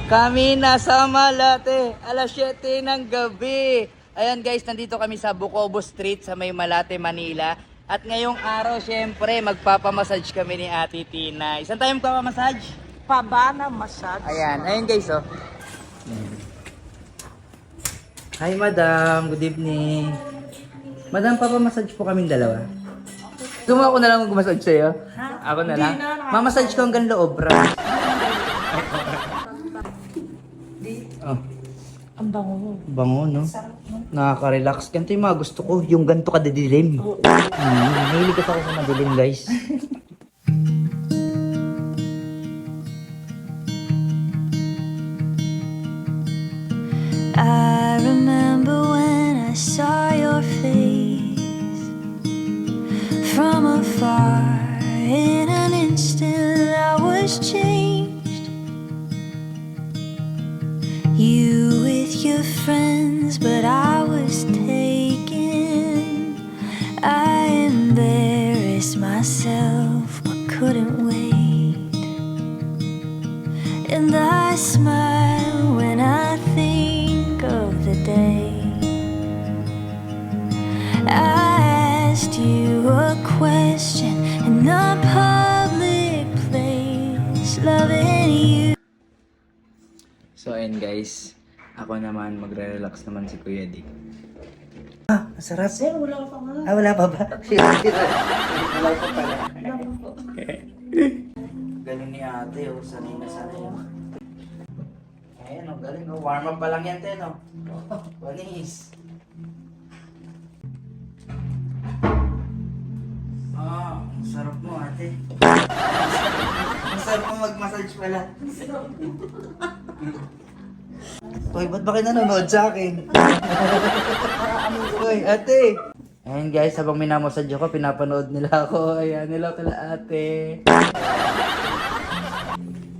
Kami nasa Malate, alas 7 ng gabi. Ayan guys, nandito kami sa Bukobo Street sa may Malate, Manila. At ngayong araw, syempre, magpapamassage kami ni Ate Tina. Saan tayo magpapamassage? Pabana massage. Ayan guys, oh. Hi madam, good evening. Madam, papamassage po kaming dalawa. Gusto mo ako na lang mag-massage sa'yo? Ha? Ako na Hindi lang? na, Mamassage ko hanggang loob, bro. Oh, Ang bango. bango, no? Sarap, no? Nakaka-relax. Ganito yung mga gusto ko, yung ganito kadidilim. Mahilig kasi ako sa madilim, guys. I remember when I saw your face from afar. In an instant, I was changed. You with your friends, but I was taken. I embarrassed myself, but couldn't wait. And I smile when I think of the day I asked you a question in a public place, loving you. So, ayun guys. Ako naman, magre-relax naman si Kuya Dick. Masarap. Sir, wala ka pa nga. Wala pa ba? Wala pa pala. Galing ni ate, oh. Sanay na sanay, oh. Ayan, oh. Galing, oh. Warm up pa lang yan, ten, oh. Panis. Ang sarap mo, ate. Ang sarap mo mag-massage pala. Hoy, ba't ba kayo nanonood sa akin? Hoy, ate! Ayan guys, habang minamassage ako, pinapanood nila ako. Ayan, nila kila ate.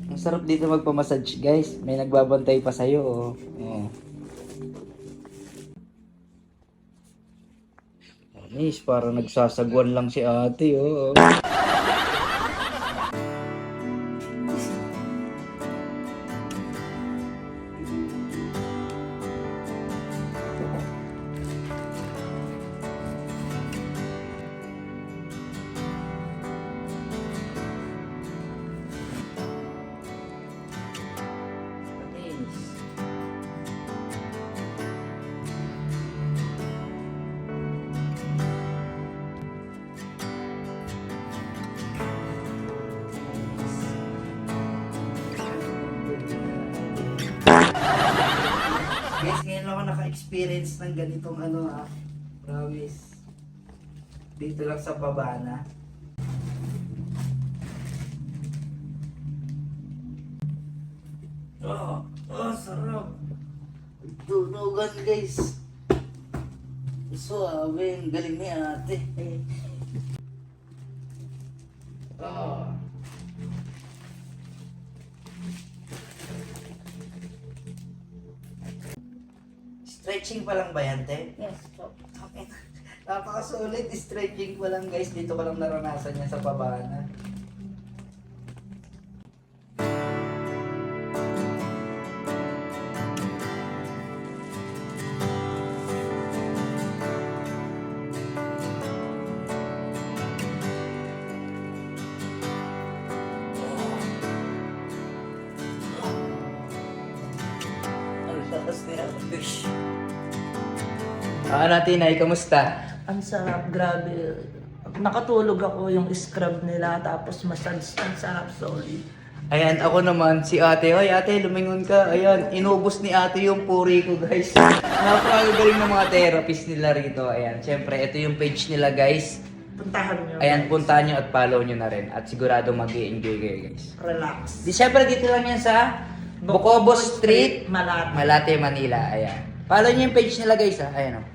Ang sarap dito magpamassage guys. May nagbabantay pa sa'yo, oh. Oh. Anis, parang nagsasagwan lang si ate, oh. Guys, ngayon lang ako naka-experience ng ganitong promise. Dito lang sa Pabana. Sarap. Tunugan guys. Suabe, ang galing ni ate. Stretching pa lang ba yan, te? Yes, po. Okay. Napakasulit, stretching pa lang guys. Dito ko lang naranasan yan sa Pabana. Natin ay, kamusta? Ang sarap, grabe. Nakatulog ako yung scrub nila, tapos massage, ang sarap, solid. Ayan, ako naman, si ate. Hoy ate, lumingon ka. Ayan, inubos ni ate yung puri ko guys. Napakagaling ng mga therapist nila rito. Ayan, syempre, ito yung page nila guys. Puntahan nyo. Ayan, guys. puntahan nyo at follow nyo na rin. At sigurado mag-i-enjoy kayo guys. Relax. Syempre, dito lang yan sa Bukobo Street, Malate. Malate, Manila. Ayan. Follow nyo yung page nila guys ha. Ayan o.